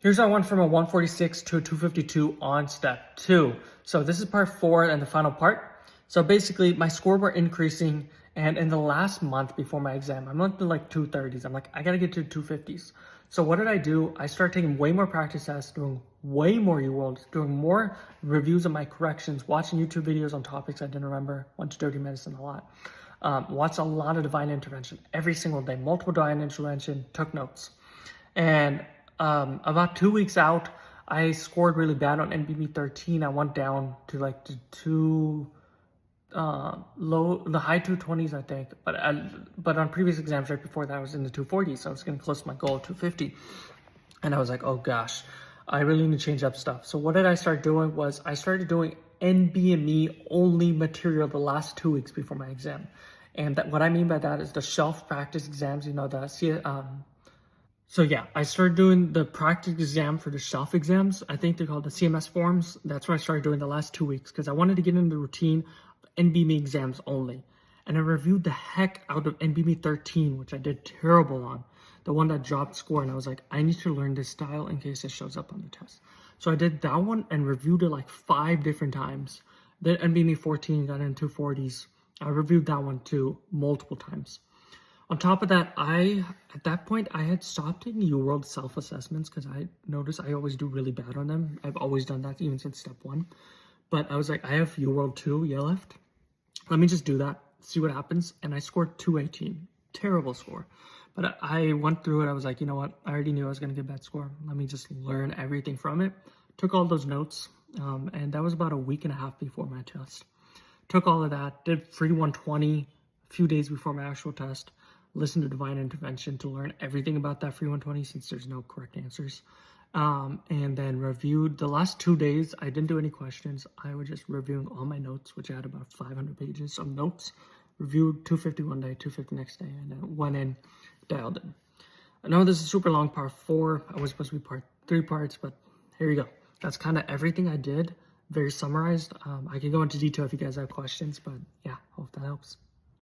Here's our one from a 146 to a 252 on step 2. So this is part 4 and the final part. So basically my score were increasing, and in the last month before my exam, I'm up to like 230s. I'm like, I gotta get to 250s. So what did I do? I started taking way more practice tests, doing way more UWorld, doing more reviews of my corrections, watching YouTube videos on topics I didn't remember, went to Dirty Medicine a lot. Watched a lot of Divine Intervention every single day, multiple Divine Intervention, took notes. And about 2 weeks out, I scored really bad on NBME 13. I went down to like the the high 220s, I think. But on previous exams right before that, I was in the 240s. So I was getting close to my goal of 250. And I was like, oh gosh, I really need to change up stuff. So what did I start doing was I started doing NBME only material the last 2 weeks before my exam. And what I mean by that is the shelf practice exams, so yeah, I started doing the practice exam for the shelf exams. I think they're called the CMS forms. That's what I started doing the last 2 weeks because I wanted to get into the routine of NBME exams only. And I reviewed the heck out of NBME 13, which I did terrible on, the one that dropped score. And I was like, I need to learn this style in case it shows up on the test. So I did that one and reviewed it like 5 different times. Then NBME 14 got in 240s. I reviewed that one too multiple times. On top of that, at that point, I had stopped taking UWorld self-assessments because I noticed I always do really bad on them. I've always done that even since step 1. But I was like, I have UWorld 2 left. Let me just do that, see what happens. And I scored 218. Terrible score. But I went through it. I was like, you know what? I already knew I was going to get a bad score. Let me just learn everything from it. Took all those notes. And that was about a week and a half before my test. Took all of that. Did free 120 a few days before my actual test. Listened to Divine Intervention to learn everything about that free 120 since there's no correct answers. And then reviewed the last 2 days. I didn't do any questions. I was just reviewing all my notes, which I had about 500 pages of notes. Reviewed 250 one day, 250 next day, and then went in, dialed in. I know this is super long, part 4. I was supposed to be part 3 parts, but here you go. That's kind of everything I did. Very summarized. I can go into detail if you guys have questions, but yeah, hope that helps.